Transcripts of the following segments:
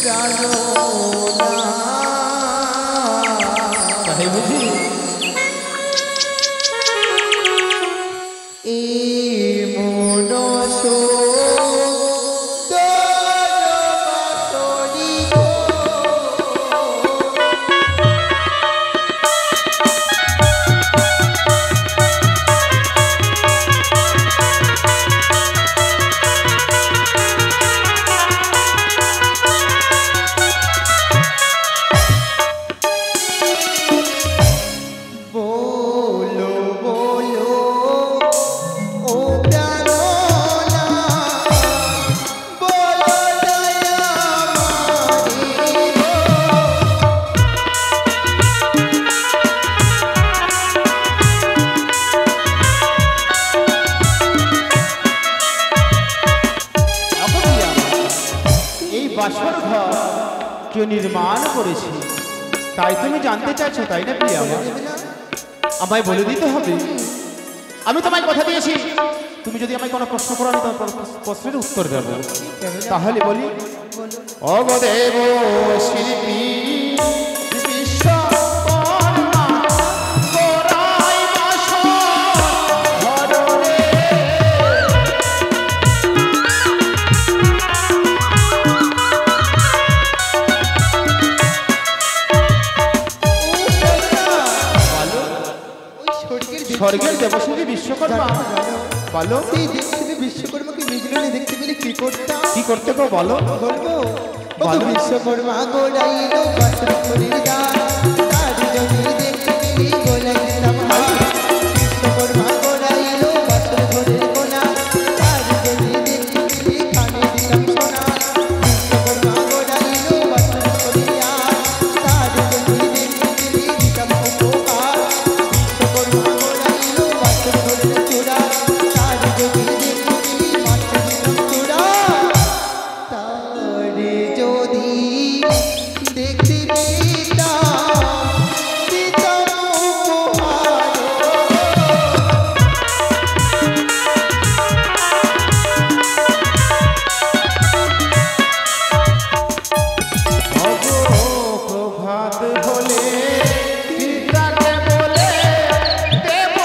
জানো না তাই বুঝি এই মনসো বাসর ঘর কেউ নির্মাণ করেছে তাই তুমি জানতে চাইছো তাই না প্রিয়া আমায় বলে দিতে হবে আমি তোমায় কথা দিয়েছি তুমি যদি আমায় কোনো প্রশ্ন করো আমি তোমার প্রশ্নের উত্তর দেব তাহলে বলি অগদেব শিল্পী স্বর্গের দেবশ্রী বিশ্বকর্মা বলো সেই দেবশ্রী বিশ্বকর্মাকে নিজে দেখতে পেলে কি করতাম কি করতে গো বলো বলবো বিশ্বকর্মা গোড়াইলো বাসর ঘরের দ্বার তার জমি দেখতে পেলে বলে দিতাম বিশ্বকর্মা গোড়াইলো বাসর ঘরের কোনা তার জমি দেখতে পেলে কানে দিতাম সোনা বিশ্বকর্মা গোড়াইলো বাসর ঘরের দ্বার তার জমি দেখতে পেলে দিতাম উপকার বিশ্বকর্মা গোড়াইলো বাসর ঘরের চূড়া তার জমি দেখতে পেলে মাত্র দিতাম চূড়া তারে যদি দেখতে দিতাম উপহার প্রভাত হলে পিতাকে বলে দেব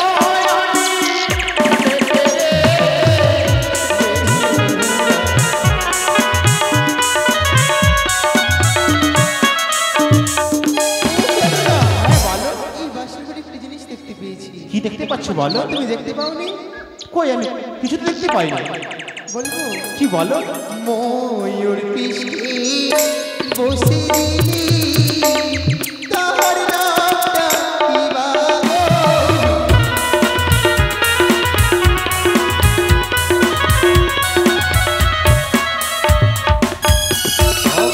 কি দেখতে পাচ্ছ বলো তুমি দেখতে পাওনি কই আমি কিছু তো দেখতে পাই না বলবো কি বলো ময়ূর পিষ্টে বসে তাহার নামটা কি বা ও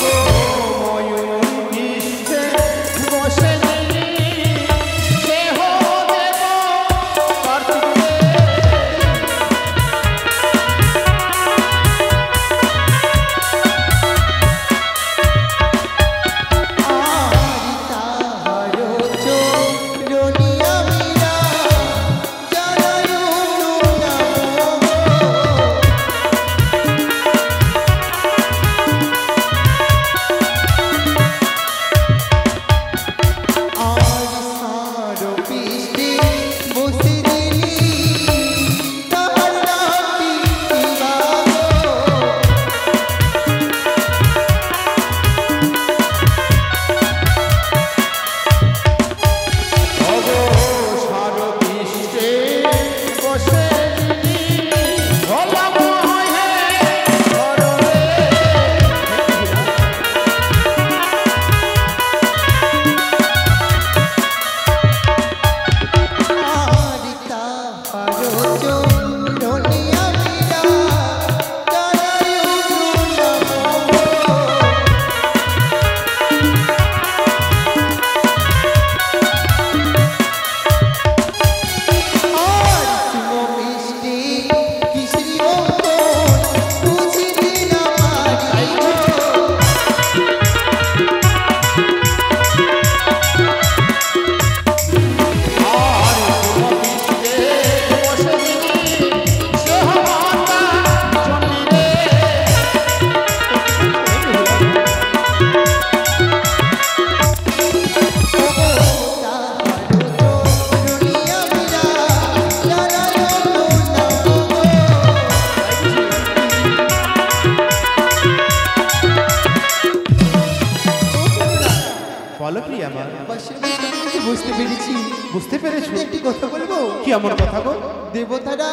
বুঝতে পেরেছি। বুঝতে পেরেছো? একটি কথা বলবো? কি এমন কথা গো? দেবতারা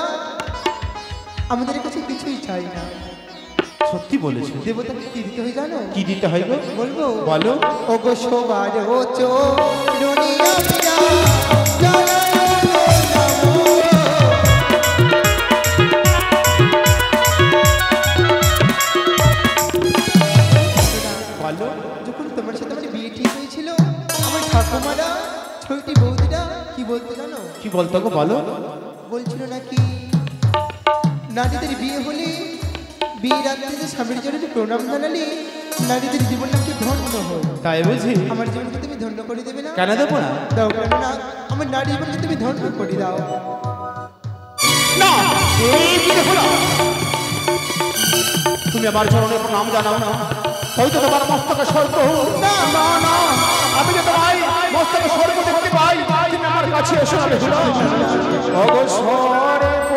আমাদের কাছে কিছুই চাই না। সত্যি বলেছো? দেবতাকে কি দিতে হয় জানো? কি দিতে হয় গো? বলবো? বলো। ও গো সবার হচ্ছো দুনিয়া পিয়া বলো। যখন তোমার সাথে আমার বিয়ে ঠিক হয়েছিল, আমার ঠাকুমারা ছয়টি বৌদিরা কি বলতো জানো? কি বলতো গো? বলো। বলছিল নাকি নারীদের বিয়ে হলে বিয়ে রাত্রে যে স্বামীর জন্য যে প্রণাম জানালে নারীদের জীবন নাকি ধন্য হয়। তাই বুঝি? আমার জীবনকে তুমি ধন্য করে দেবে না? কেন দেবো না? দাও কেন না? আমার নারী জীবনকে তুমি ধন্য করে দাও। না, এই কি দেখো না? তুমি আমার চরণে প্রণাম জানাও না, হয়তো তোমার মস্তকে স্বর্গ। না না না, আমি যে তোমার মস্তকে স্বর্গ দেখতে পাই, তুমি আমার কাছে এসো না। ওগো স্বর্গ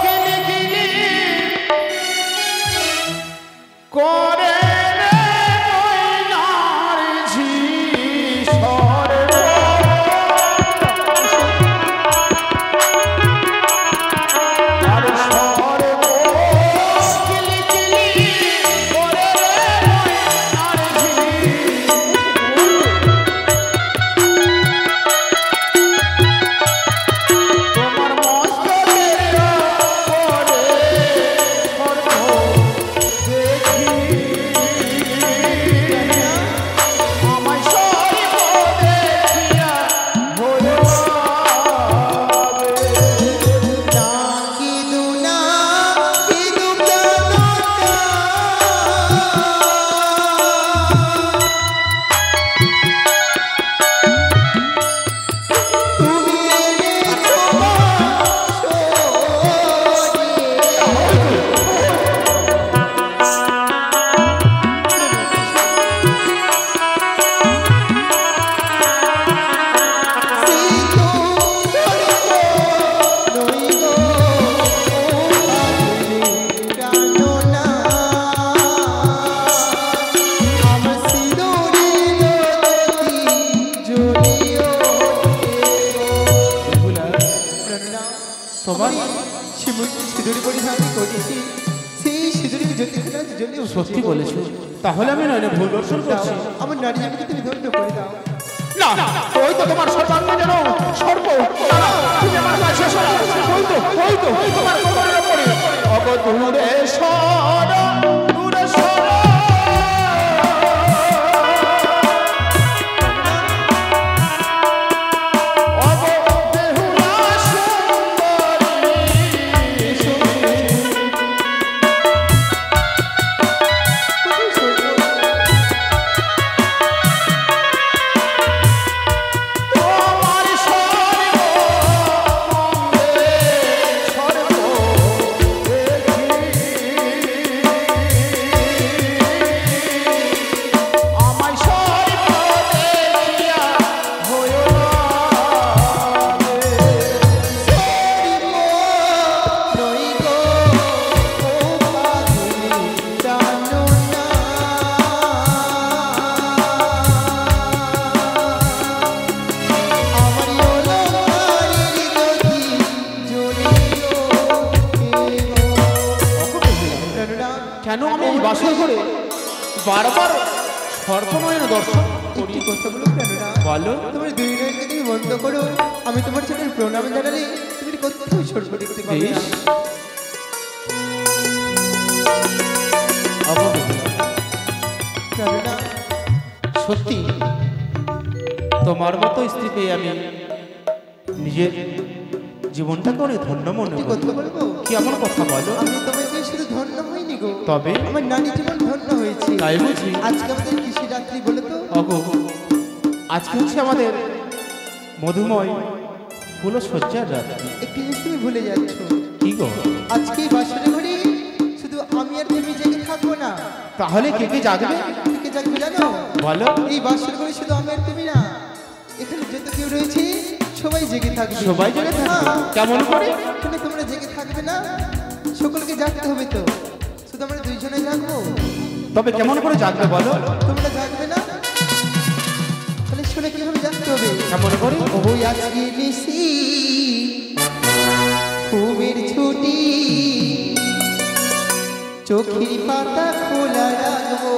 কিলি কিলি করে রে ময়নার ঝি স্বর্গ। আর স্বর্গ কিলি কিলি করে রে ময়নার ঝি। তোমার মস্তকের করে স্বর্গ দেখি, আমায় স্বর্গ দেখিয়া হলো না কিদু না কিদু কেন তুমি এনেছো তোমার সিঁদুরি পরিধান করেছি, সেই সিঁদুরির জ্যোতিষার জন্য সত্যি বলেছো? তাহলে আমি নয় ভুল দর্শন করছি। আমার নারী জীবনকে তুমি ধন্য করে দাও। না, ওই তো তোমার সর্বাঙ্গ যেন সর্প। না, তুমি আমার কাছে এসো না। ওই তো তোমার কোমরের উপরে। অগো দূরে সর, দূরে সর। অগো বেহুলা সুন্দরী। তোমার স্বর্গ মঙ্গে স্বর্গ দেখি, আমায় স্বর্গ দেখিয়া হইও কেন আমি এই বাসর করে বারবার সর্বনয়ন দর্শন করি? বলো। তোমার দুই নয়নকে তুমি বন্ধ করো, আমি তোমার জন্য প্রণাম জানালে তুমি কোথাও স্বর্গ দেখতে পাবে না। বেশ। অবগত। কেননা সত্যি তোমার মতো স্ত্রী পেয়ে আমি নিজের জীবনটাকে অনেক ধন্য মনে একটি করি। কথা বলবো? কি এমন কথা বলো? আমি তোমাকে শুধু ধন্য হইনি গো, তবে আমার নারী জীবন ধন্য হয়েছে। তাই বুঝি? আজকে আমাদের কৃষি রাত্রি বলো তো? অগো, আজকে হচ্ছে আমাদের মধুময় ফুলসজ্জার রাত্রি। একটি জিনিস তুমি ভুলে যাচ্ছ। কি গো? আজকে এই বাসরে ঘরে শুধু আমি আর তুমি জেগে থাকবো না। তাহলে কে কে জাগবে? কে জাগবে জানো? বলো। এই বাসরে ঘরে শুধু আমি আর তুমি না, এখানে যত কেউ রয়েছে সবাই জেগে থাকবে। সবাই জেগে থাকবে? হ্যাঁ। কেমন করে? এখানে তোমরা জেগে থাকবে না, সকলকে জাগতে হবে তো। শুধু আমরা দুইজনে জাগবো? তবে কেমন করে জাগবে বলো? তোমরা জাগবে না, তাহলে শুনে কিভাবে জানতে হবে? কেমন করে? ওই আজকে নিশি ঘুমের ছুটি চোখের পাতা খোলা রাখবো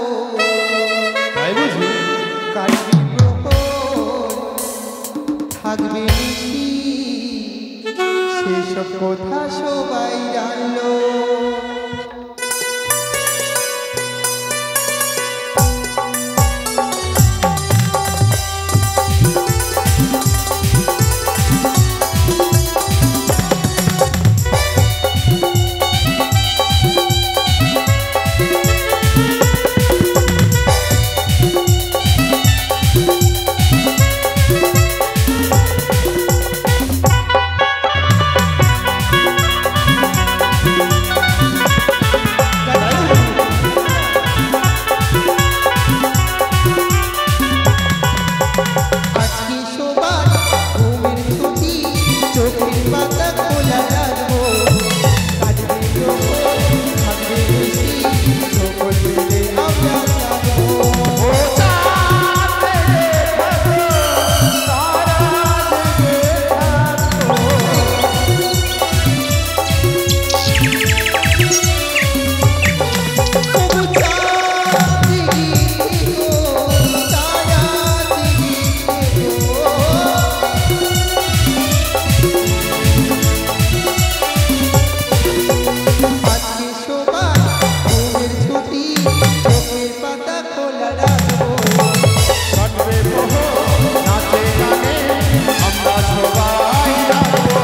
তাই বুঝি? কাটবে প্রহর থাকবে নিশি সেসব কথা সবাই জানলো চোখের পাতা খোলা রাখবো নাচে গানে আমরা সবাই থাকবো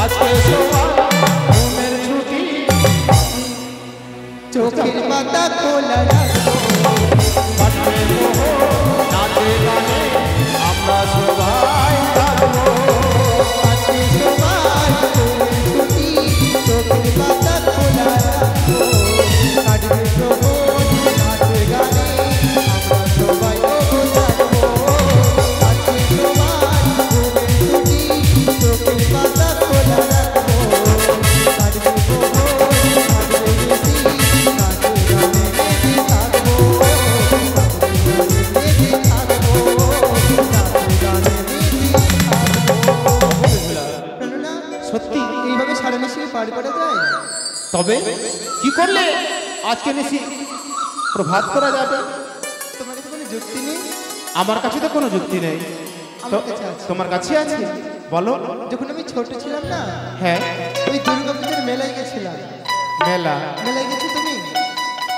আজকে সবার ঘুমের ছুটি চোখের পাতা খোলা রাখবো কাটবে প্রহর নাচে গানে আমরা সবাই তবু থাকবো আজকে সবার ঘুমের ছুটি চোখের পাতা খোলা রাখবো কাটবে প্রহর থাকবে বেশি নাচে গানে বেঁধে থাকবো বেঁধে থাকবো নাচে গানে বেঁধে থাকবো না সত্যি? এইভাবে সারা নিশি পার করা যায়? তবে কি করলে আজকে নিশি প্রভাত করা যাবে? তোমার কাছে কোনো যুক্তি নেই? আমার কাছে তো কোনো যুক্তি নেই। আমার কাছে আছে। তোমার কাছে আছে? বলো। যখন আমি ছোট ছিলাম না, হ্যাঁ। ওই দুর্গা পুজোর মেলায় গেছিলাম। মেলা? মেলায় গেছো তুমি?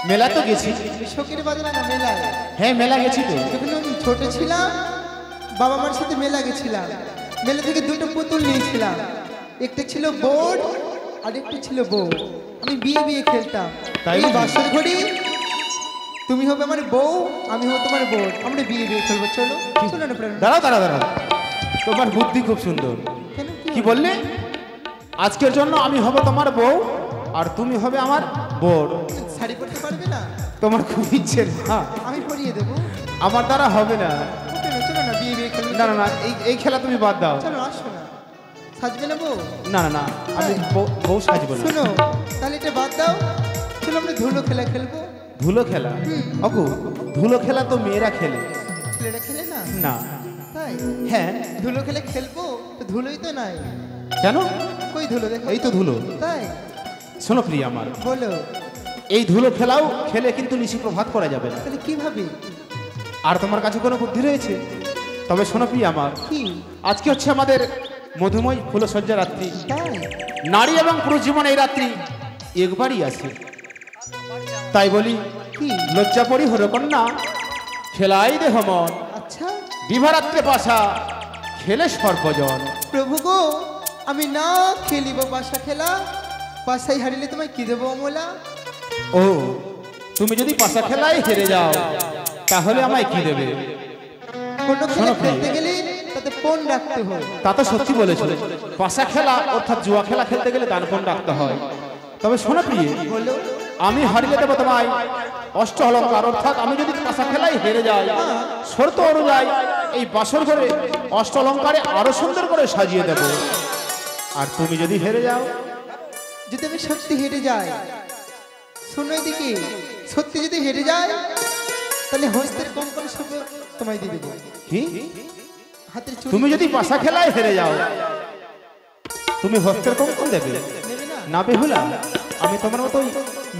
মেলা তো গেছি। শখের বাজারে না মেলায়? হ্যাঁ মেলা গেছি তো। যখন আমি ছোট ছিলাম বাবা মার সাথে মেলা গেছিলাম। মেলা থেকে দুটো পুতুল নিয়েছিলাম, একটা ছিল বোর্ড আর একটা ছিল বউ। আমি বিয়ে বিয়ে খেলতাম। তাই এই নাকি? বাসর ঘড়ি তুমি হবে আমার বউ, আমি হবো তোমার বোর্ড। আমরা বিয়ে বিয়ে খেলবো। চলো চলো না প্রেরণা। দাঁড়াও দাঁড়াও দাঁড়াও, তোমার বুদ্ধি খুব সুন্দর। কেন কি বললে? আজকের জন্য আমি হব তোমার বউ আর তুমি হবে আমার বোর। শাড়ি পরতে পারবে না? তোমার খুব ইচ্ছে না? আমি পরিয়ে দেবো। আমার দ্বারা হবে না। চলো চলো না বিয়ে বিয়ে খেলবো। না না না, এই খেলা তুমি বাদ দাও। চলো আসো না। সাজবে না বউ? না না না, আমি বউ সাজবো না। শোনো তাহলে এটা বাদ দাও, চলো আমরা ধুলো খেলা খেলবো। ধুলো খেলা? অকু, ধুলো খেলা তো মেয়েরা খেলে। ছেলেরা খেলে না? না। তাই? হ্যাঁ। ধুলো খেলে খেলবো তো ধুলোই তো নাই। কেন? কই ধুলো দেখো? এই তো ধুলো। তাই? শোনো প্রিয়া আমার, বলো। এই ধুলো খেলাও খেলে কিন্তু নিশি প্রভাত করা যাবে না। তাহলে কিভাবে? আর তোমার কাছে কোনো বুদ্ধি রয়েছে? তবে শোনো প্রিয়া আমার, কি? আজকে হচ্ছে আমাদের মধুময় ফুলসজ্জা রাত্রি। তাই? নারী এবং পুরুষ জীবন এই রাত্রি একবারই আসে। তাই বলি কি লজ্জা পরি হরকন্যা খেলাই দেহ মন আচ্ছা বিভারাত্রে পাশা খেলে সর্বজন। প্রভু গো আমি না খেলিব বাসা খেলা, বাসায় হারিলে তোমায় কি দেবো অমলা? ও তুমি যদি পাশা খেলায় হেরে যাও তাহলে আমায় কি দেবে? কোনো খেলা শোনো খেলতে গেলে তাতে পণ রাখতে হয়। তা তো সত্যি বলেছো, পাশা খেলা অর্থাৎ জুয়া খেলা খেলতে গেলে দানপণ রাখতে হয়। তবে শোনো প্রিয়ে, বলো আমি হারিয়ে দেবো তোমায় অষ্ট অলঙ্কার, অর্থাৎ আমি যদি পাশা খেলায় হেরে যাই শর্ত অনুযায়ী এই বাসর ঘরে অষ্ট অলঙ্কারে আরো সুন্দর করে সাজিয়ে দেব। আর তুমি যদি হেরে যাও, যদি আমি সত্যি হেরে যাই, শোনো এদিকে, সত্যি যদি হেরে যায় তাহলে হস্তের কঙ্কন সব তোমায় দিয়ে দেবো। কি হাতের চুড়ি তুমি যদি পাশা খেলায় হেরে যাও তুমি হস্তের কঙ্কন দেবে? নেবে না? না বেহুলা, আমি তোমার মতো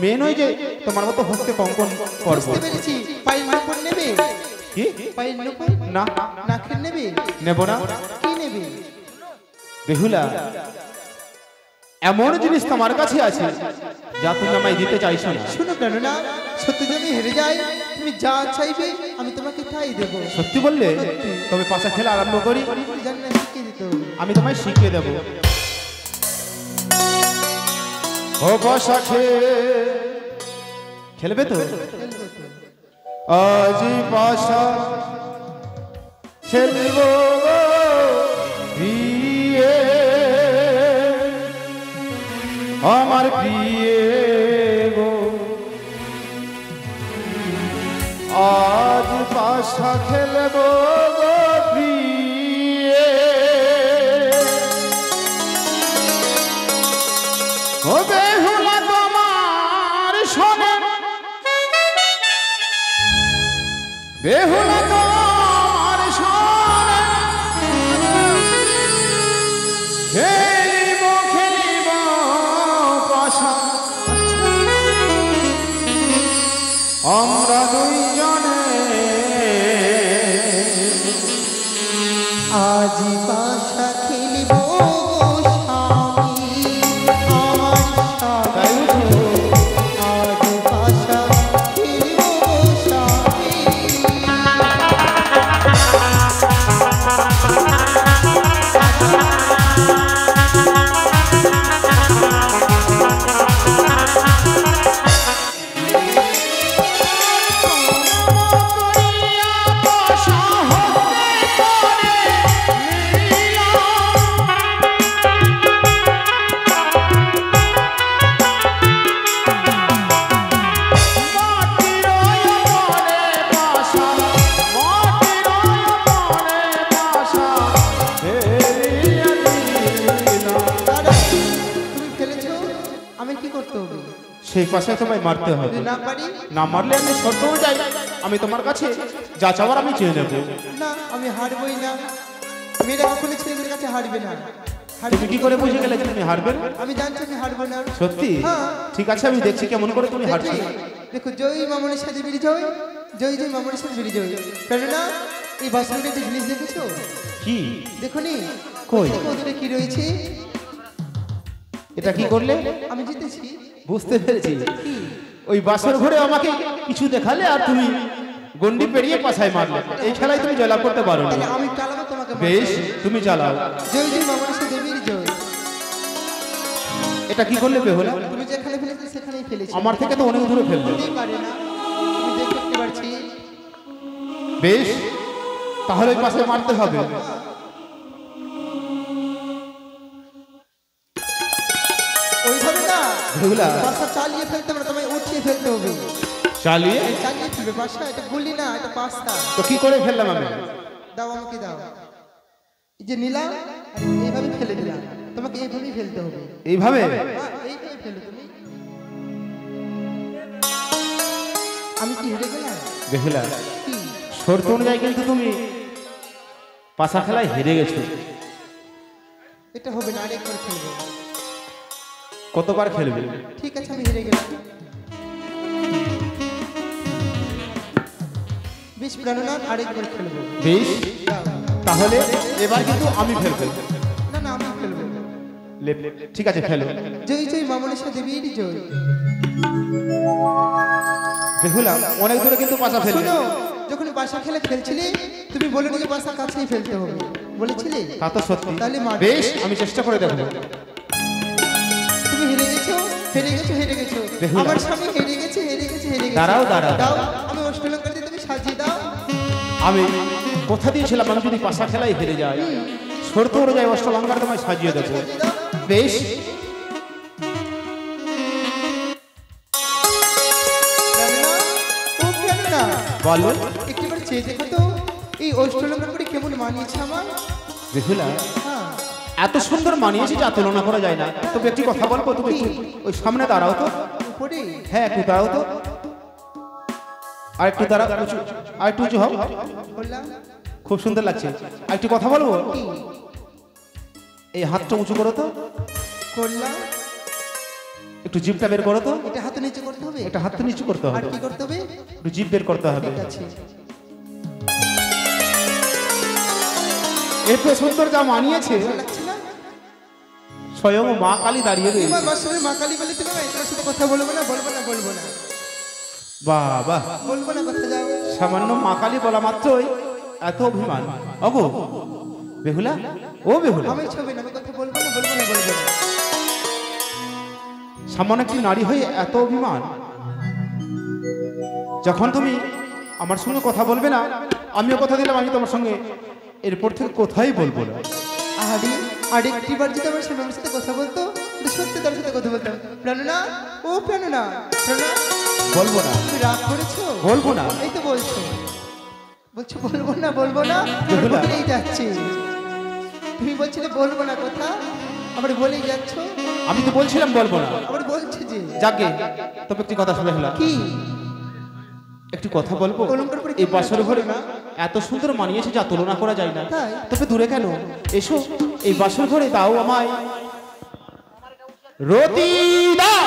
মেয়ে নই যে তোমার মতো হস্তে কঙ্কন করবো। বুঝতে পেরেছি। পায়ের নুপুর নেবে? কি পায়ের নুপুর না নাকের নেবে? নেব না। কি নেবে? বেহুলা, এমন জিনিস তোমার কাছে আছে যা তুমি আমায় দিতে চাইছো না। শোনো কেন না, সত্যি যদি আমি হেরে যাই তুমি যা চাইবে আমি তোমাকে তাই দেবো। সত্যি বললে তবে পাশা খেলা আরম্ভ করি, জানি না শিখিয়ে দিতে হবে। আমি তোমায় শিখিয়ে দেব। ও পাশা খেলবে তো? খেলবো তো। আজ পাশা খেলব প্রিয়ে, আমার প্রিয়ে গো, আজ পাশা খেলব গো প্রিয়ে। ও বেহুলা তোমার শোনে, বেহুলা তোমার শোনে, খেলিব খেলিব পাশা আমরা দুইজনে। আজি বাসা খেলিব স্বামী আমার সাথে, আজি বাসা খেলিব স্বামী। দাদা তুমি খেলেছো, আমি কি করতে হবে? সেই পাশে তোমায় মারতে হবে। যদি না পারি? না মারলে আমি শর্ত যাই, আমি তোমার কাছে যা চাওয়ার আমি চেয়ে নেব। না আমি হারবই না। মেয়েরা কখনো ছেলেদের কাছে হারবে না। তুমি কি করে বুঝে গেলে যে তুমি হারবে? আমি জানছি আমি হারবো না। সত্যি? হ্যাঁ। ঠিক আছে, আমি দেখছি কেমন করে তুমি হারছো। দেখি, দেখো জয় মামনের সাথে বেরি জয়, জয় জয় মামনের সাথে বেরি জয়। কেননা এই বাসনের একটা জিনিস দেখেছো? কি দেখো নি কই? ওদের কি রয়েছে? এটা কি করলে? আমি জিতেছি। বুঝতে পেরেছি, ওই বাসর ঘরে আমাকে কিছু দেখালে আর তুমি গন্ডি পেরিয়ে পাছায় মারলে। এই খেলায় তুমি জয়লাভ করতে পারো না। তাহলে আমি চালাবো তোমাকে। বেশ, তুমি চালাও। জয় জয় মামনের সাথে বেরি জয়। এটা কি করলে বেহুলা? তুমি যেখানে ফেলেছো সেখানেই ফেলেছি। আমার থেকে তো অনেক দূরে ফেললে। হতেই পারে না, তুমি দেখতে পারছি। বেশ, তাহলে ওই পাশে মারতে হবে। ওইভাবে না, বেহুলা বাসা চালিয়ে ফেলতে হবে না, তোমায় উঠিয়ে ফেলতে হবে। চালিয়ে? চালিয়ে ফেলবে বাসা, এটা গুলি না, এটা পাস্তা। তো কি করে ফেললাম আমি? দাও আমাকে দাও। এই যে নিলাম আর এইভাবে ফেলে দিলাম, তোমাকে এইভাবেই ফেলতে হবে। এইভাবে? হ্যাঁ, এইভাবে ফেলো তুমি। আমি কি হেরে গেলাম? বেহুলা, কি? শর্ত অনুযায়ী কিন্তু তুমি পাশা খেলায় হেরে গেছো। এটা হবে না, আরেকবার খেলবো। কতবার খেলবে? ঠিক আছে আমি হেরে গেলাম। বেশ প্রাণনাথ, আরেকবার খেলবো। বেশ, দাও। তাহলে এবার কিন্তু আমি ফেলবো। না না আমি খেলবো। ঠিক আছে, ফেলো। জয় জয় মামনের সাথে বীর জয়। বেহুলা অনেক দূরে কিন্তু পাশা ফেলবে। শোনো, যখন বাসা খেলা খেলছিলে তুমি বলেনি যে বাসা কাছেই ফেলতে হবে, বলেছিলে? তা তো সত্যি। তাহলে বেশ, আমি চেষ্টা করে দেখবো। তুমি হেরে গেছো, হেরে গেছো, হেরে গেছো। বেহুলা। আমার স্বামী হেরে গেছে, হেরে গেছে, হেরে গেছে। দাঁড়াও, দাঁড়াও। দাও, আমি অষ্টলঙ্কা দিয়ে তুমি সাজিয়ে দাও। আমি কথা দিয়েছিলাম আমি যদি পাশা খেলায় হেরে যাই, শর্ত অনুযায়ী অষ্টলঙ্কার তোমায় সাজিয়ে দেবো। সাজিয়ে দাও। বেশ, প্রেরণা, ও প্রেরণা, বলো। একটিবার চেয়ে দেখো তো এই অষ্টলঙ্কা করে কেমন মানিয়েছে আমার। বেহুলা হ্যাঁ, এত সুন্দর মানিয়েছে যা তুলনা করা যায় না। তবে একটি কথা বলবো, তুমি একটু ওই সামনে দাঁড়াও তো। উপরে হ্যাঁ, একটু দাঁড়াও তো। আর একটু দাঁড়াও, আর একটু উঁচু হও। বললাম খুব সুন্দর লাগছে। আর একটু কথা বলবো, কি এই হাতটা উঁচু করো তো, করলাম, একটু জিভটা বের করো তো। এটা হাতে নিচে করতে হবে। একটা হাতটা নিচু করতে আর হবে, কি করতে হবে? একটু জিভ বের করতে হবে। ঠিক আছে। এত সুন্দর যা মানিয়েছে, ভালো লাগছে না? স্বয়ং মা কালী দাঁড়িয়ে রয়েছে। তোমার বাসনের মা কালী বলে তুমি আমার এটার সাথে কথা বলবো না, বলবো না, বলবো না, বাহ বাহ, বলবো না, কথা যাও। সামান্য মা কালী বলা মাত্রই এত অভিমান। অগো বেহুলা, ও বেহুলা, আমি ছবি না, আমি কথা বলবো না, বলবো না, বলবো না। সামান্য একটি নারী হয়ে এত অভিমান। যখন তুমি আমার সঙ্গে কথা বলবে না, আমিও কথা দিলাম আমি তোমার সঙ্গে এরপর থেকে কোথায় বলবো না। আহারি, আরেকটি বার যদি আমার স্বামীর সাথে কথা বলতো, তো সত্যি তার সাথে কথা বলতাম। প্রাণনা, ও প্রাণনা, প্রাণনা, বলবো না, তুমি রাগ করেছো? বলবো না। এই তো বলছো, বলছো বলবো না, বলবো না, বেহুলা। বলেই যাচ্ছে। তুমি বলছিলে বলবো না কথা, আবার বলেই যাচ্ছ। আমি তো বলছিলাম বলবো না। আবার বলছে যে যাকে তবে একটি কথা শুনে ফেলা, কি একটি কথা বলবো। অলংকার পরে এই কেমন বাসর লাগছে ঘরে না? এত সুন্দর মানিয়েছে যা তুলনা করা যায় না। তাই? তবে দূরে কেন, এসো এই বাসর ঘরে দাও আমায় রতি দাও।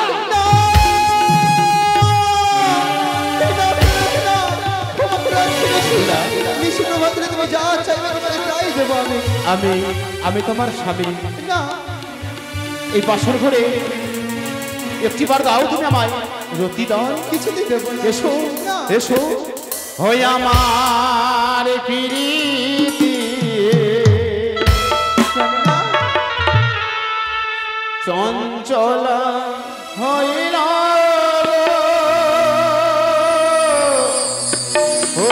নিশিপ্রভাতে তুমি যা চাইবে তোমাকে তাই দেবো আমি। আমি আমি তোমার স্বামী। না, এই বাসর ঘরে একটি বার দাও তুমি আমায় রতি দাও। কিছুতেই দেবো না। এসো না। এসো, হই আমার প্রীতি প্রাণনা, চঞ্চল হইল ও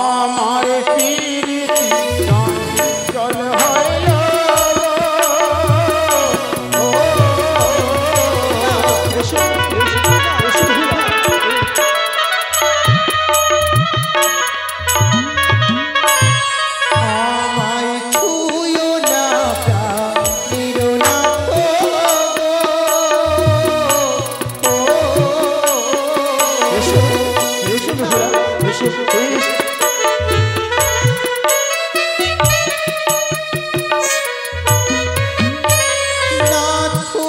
আমার প্রীতি চঞ্চল হইল ও এসো এসো এসো। আমায় ছুঁয়ো না প্রাণের নাথ গো। এসো এসো বেহুলা, এসো এসো। নাথ গো।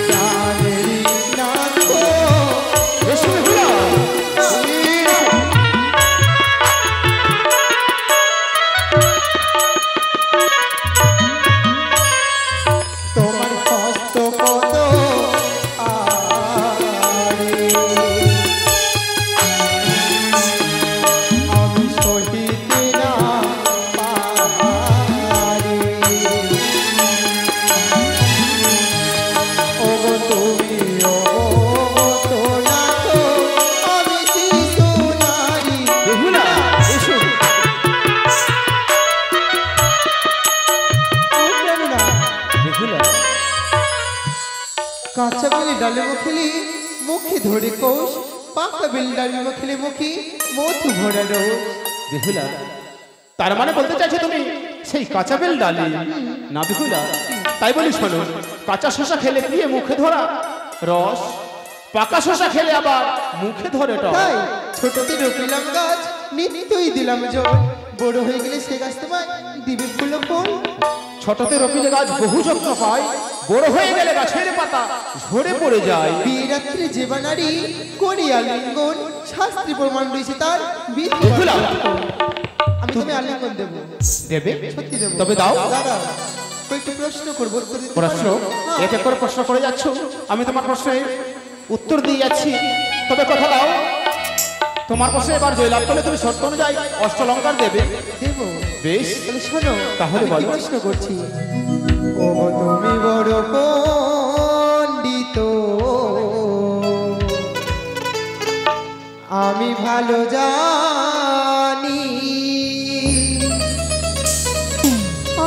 প্রাণেরই নাথ গো। এসো বেহুলা, এসো। তোমার হস্ত পদ আরে আমি সহিতে না পারি। ওগো তুমি অবগত না তো, আমি শিশু নারী। বেহুলা, এসো। প্রেরণা, বেহুলা, কাঁচা বেলে ডালে মুখলি মুখে ধরে কোষ, পাকা বেলে ডালে মুখলি মুখে মধু ভরা রোজ। বেহুলা, তার মানে বলতে চাইছো তুমি সেই কাঁচা বেল ডালি না বেহুলা? তাই বলি শোনো, কাঁচা শশা খেলে দিয়ে মুখে ধরা রস, পাকা শশা খেলে আবার মুখে ধরে টক। তাই ছোটতে রোপিলাম গাছ, নিত্যই দিলাম জল, বড় হয়ে গেলে সে গাছ তোমায় দিবে ফুল ও ফল। ছোটতে রপিলে গাছ বহু যত্ন পায়, বড় হয়ে গেলে গাছের পাতা ঝরে পড়ে যায়। বিয়ে রাত্রে যে বানারি করি আলিঙ্গন, শাস্ত্রী প্রমাণ রয়েছে তার বিধি। বেহুলা, আমি তুমি আলিঙ্গন দেবো। দেবে? সত্যি দেবো। তবে দাও। দাঁড়াও, কয়েকটি প্রশ্ন করবো, উত্তর দিতে প্রশ্ন পারবে? হ্যাঁ। এক এক করে প্রশ্ন করে যাচ্ছ, আমি তোমার প্রশ্নের উত্তর দিয়ে যাচ্ছি। তবে কথা দাও, তোমার প্রশ্নে এবার জয়লাভ করলে তুমি শর্ত অনুযায়ী অষ্টলঙ্কার দেবে। দেবো। বেশ, তাহলে শোনো, তাহলে আমি কি বলো। প্রশ্ন করছি। ও তুমি বড় পণ্ডিত, আমি ভালো জানি,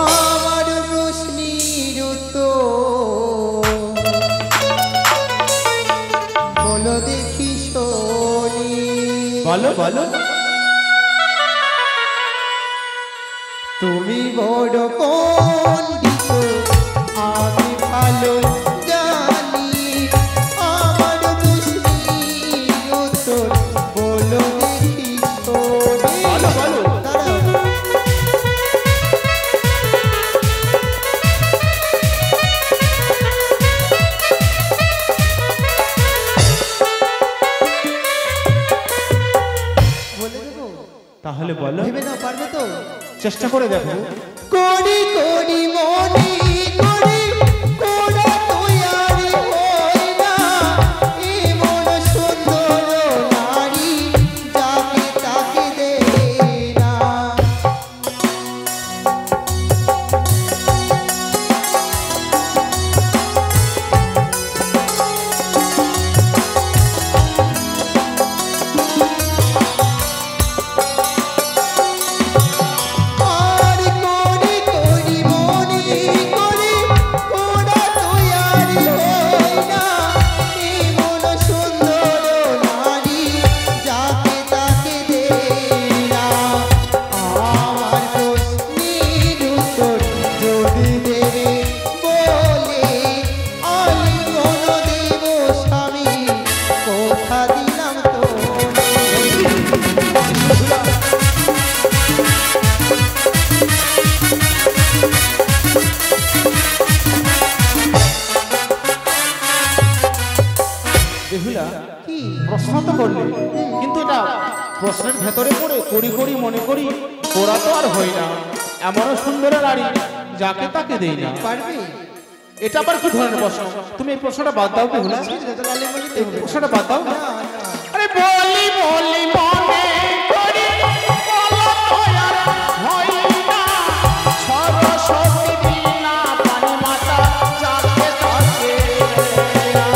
আমার প্রশ্নের উত্তর বলো দেখি শুনি। বলো বলো। তুমি বড় পণ্ডিত, আমি ভালো জানি, আমার প্রশ্নের উত্তর বলো দেখি শুনি। বলো বলো। দাঁড়াও। বলে দেবো? তাহলে বলো, ভেবে নাও, পারবে তো? চেষ্টা করে দেখো। করি করি মনি করি, কোরা তৈয়ারি হয় না, এমন সুন্দর নারী যাকে তাকে দেয় না। আর করি করি মনি করি, কোরা তৈয়ারি হয় না, এমন সুন্দর নারী যাকে তাকে দেয় না। আমার প্রশ্নের উত্তর যদি দেবে বলে, আলিঙ্গন দেব স্বামী, কথা দিলাম তো। বেহুলা, কি প্রশ্ন তো করলে, কিন্তু এটা প্রশ্নের ভেতরে পড়ে করি করি মনে করি ওরা তো আর হয় না, এমনও সুন্দর নারী যাকে তাকে দেই না। পারবে? এটা আবার কি ধরনের প্রশ্ন? তুমি এই প্রশ্নটা বাদ দাও বেহুলা, এই প্রশ্নটা বাদ দাও। না, না। আরে বলি বলি মনে করি, বলো তো আর হয় না, সরস্বতী বীণা পানি মাতা যাকে তাকে দেই না।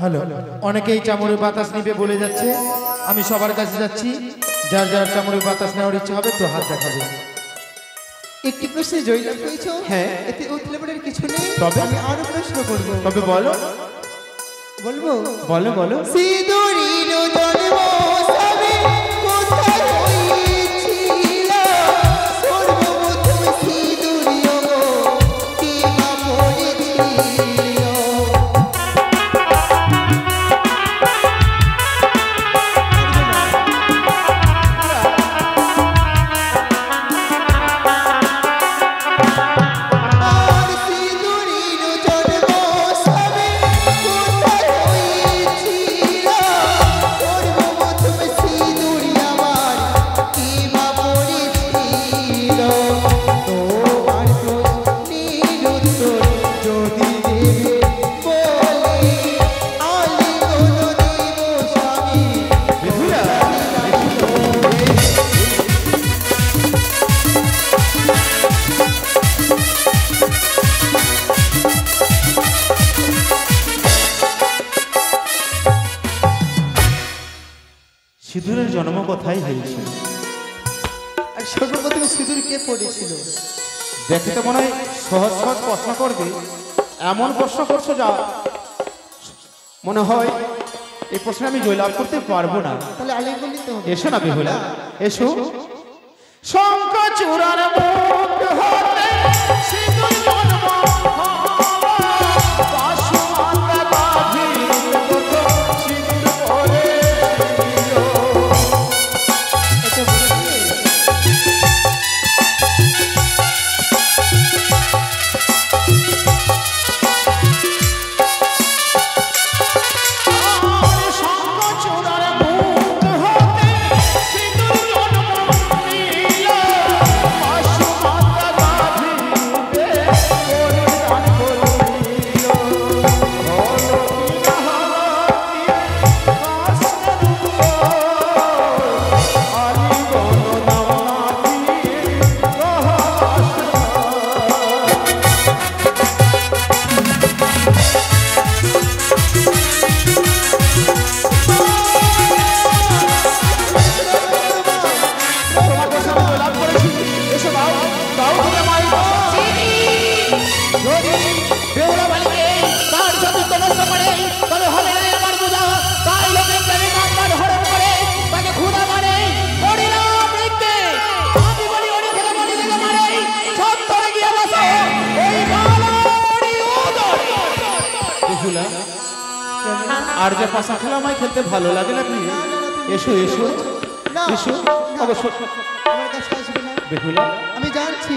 হ্যালো, অনেকেই চামড়ের বাতাস নিবে বলে যাচ্ছে, আমি সবার কাছে যাচ্ছি, যার যার চামড়ের বাতাস নেওয়ার ইচ্ছে হবে তো হাত দেখাবে। একটি প্রশ্নে জয়লাভ হয়েছো, হ্যাঁ। এতে উৎলেবনের কিছু নেই। তবে? আমি আরো প্রশ্ন করবো। তবে বলো বলবো? বলো বলো। সিঁদুরির জন্ম সবে কোথায় হয়েছিল? সর্বপ্রথম সিঁদুরিও গো কে বা পড়েছিল? আর সিঁদুরির জন্ম সবে কোথায় হয়েছিল? সর্বপ্রথম জন্ম কোথায় হয়েছিল? আর সর্বপ্রথম সিঁদুর কে পড়েছিল? দেখে তো মনে হয় সহজ সহজ প্রশ্ন করবে, এমন প্রশ্ন করছো যা মনে হয় এই প্রশ্নে আমি জয়লাভ করতে পারবো না। তাহলে আলিঙ্গন নিতে হবে। এসো না বেহুলা, এসো। শঙ্খ চূড়ার মুখ হতে সিঁদুর জন্ম হওয়া, বাসুমাতা গাভীর কত সিঁদুর পড়েছিল। এটা বলে দিয়ে আর শঙ্খ চূড়ার মুখ হতে সিঁদুর জন্ম নিল, বাসুমাতা গাভীর পরিধান করিল। হলো কিনা হারাতি কাশের উপর, আলিঙ্গন নাও নাথির রহস্য। তোমাকে সারা লাভ করেছি, এসো দাও, দাও তুমি আমায় বাঁশি। যদি বেহুলা বালিকে তার চতুর্থ নষ্ট করে, তবে হবে না আমার পূজা। তাই লোকের প্রেমে কান্নার হরণ করে, তাকে ক্ষুধা মানে হরিনাম লিখতে। আমি বলি হরি থেকে বলি থেকে মারে, সত্তরে গিয়ে বসো ওই বালারি উদরে। বেহুলা, আর যে পাশা খেলা আমায় খেলতে ভালো লাগে না প্রিয়? এসো এসো না, এসো, না, অবশ্য আমার কাছে আসবে না। বেহুলা, আমি জানছি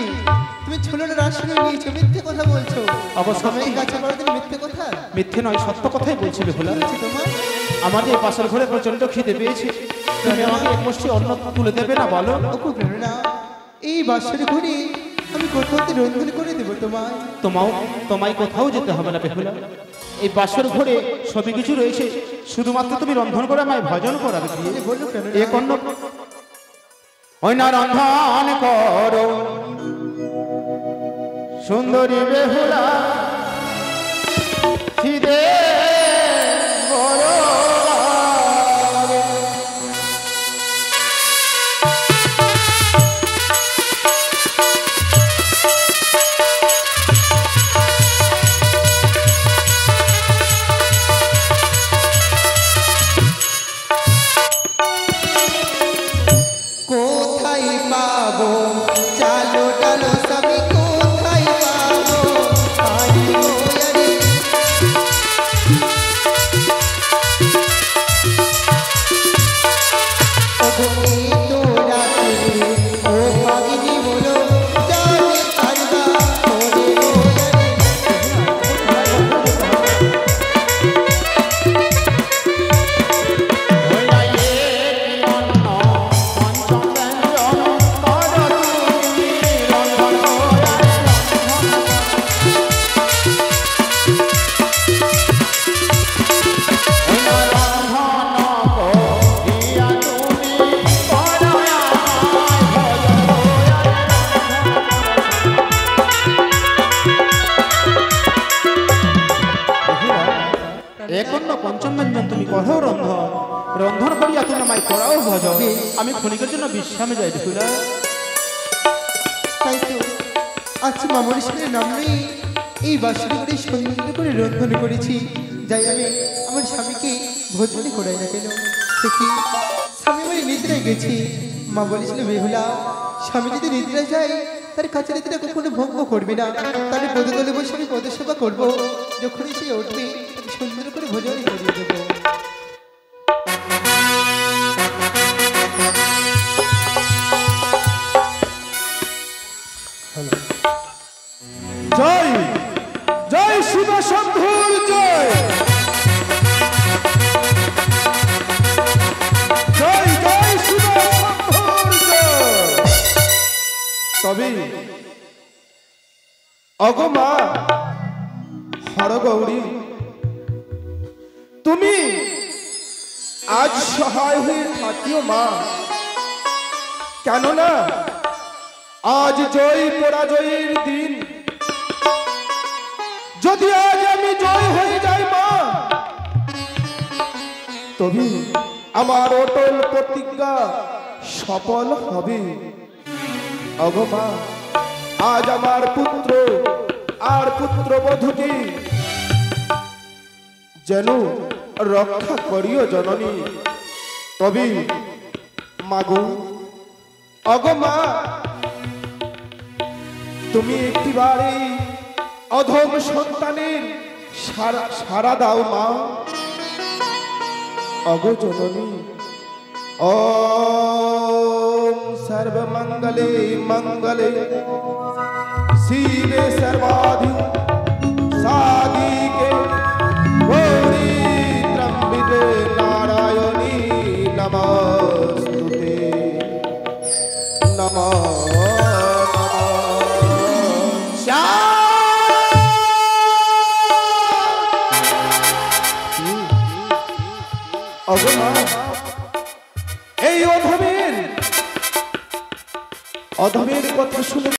তুমি ঝুলনের রাশি নিয়েছো, মিথ্যে কথা বলছো। অবশ্যই। আমি এই কাছে পড়াতে মিথ্যে কথা মিথ্যে নয়, সত্য কথাই বলছি বেহুলা। বলছি তোমার। আমাদের পাশের ঘরে প্রচন্ড খিদে পেয়েছে, তুমি আমাকে এক মুষ্টি অন্ন তুলে দেবে না বলো? ওকু প্রেরণা, এই বাসের ঘরে আমি কোথাও রন্ধন করে দেবো তোমায়। তোমায় কোথাও যেতে হবে না বেহুলা। এই বাসর ঘরে সবই কিছু রয়েছে, শুধুমাত্র তুমি রন্ধন করে আমায় ভজন করাবে। তাহলে বলো প্রেরণা। এ অন্ন ওই না রন্ধন করো সুন্দরী বেহুলা, খিদে বড় লাগে। কোথায় পাবো চালো ডালো সবই কোথায় পাবো? আরে ও আরে ওগো এই তো রাতে ও পাগিনী বলো জানে পারবা ওরে ও আরে। ওই না এই অন্ন পঞ্চম ব্যঞ্জন করো তুমি রন্ধন করে। ওই না রন্ধন করিয়া তুমি করো আমায় ভজন করে। এখন পঞ্চম ব্যঞ্জন তুমি করো রন্ধন, রন্ধন করিয়া তুমি আমায় করাও ভজন। আমি ক্ষণিকের জন্য বিশ্রামে যাই বেহুলা। তাই তো আচ্ছা মামুর সাথে নাম নেই, এই বাসন করে সুন্দর করে রন্ধন করেছি, যাই আমি আমার স্বামীকে ভোজন করাই না কেন? সে কি স্বামী বলে নিদ্রায় গেছি। মা বলেছিল বেহুলা, স্বামী যদি নিদ্রায় যায় তার কাছে নিদ্রা কখনো ভঙ্গ করবি না, তাহলে পদতলে বসে আমি পদসেবা করবো, যখনই সে উঠবে তাকে সুন্দর করে ভোজন করিয়ে দেবো। জয় জয় শিব শম্ভুর জয়, জয় জয় শিব শম্ভুর জয়। তবে অগমা হরগৌরী, তুমি আজ সহায় হয়ে থাকিও মা, কেননা আজ জয় পরাজয়ের দিন। যদি আজ আমি জয় হয়ে যাই মা, তবে আমার অটল প্রতিজ্ঞা সফল হবে। ওগো মা, আজ আমার পুত্র আর পুত্রবধূকে যেন রক্ষা করিও জননী। তবে মাগো, ওগো মা, তুমি একটিবার এই অধম সন্তানের সারা দাও মা। ওগো জননী, ওম সর্বমঙ্গলে মঙ্গলে শিবে সর্বাধি সাধিকে গৌরী ত্রম্বিকে নারায়ণী নমস্তুতে। নমঃ এই অধমের কথা শুনে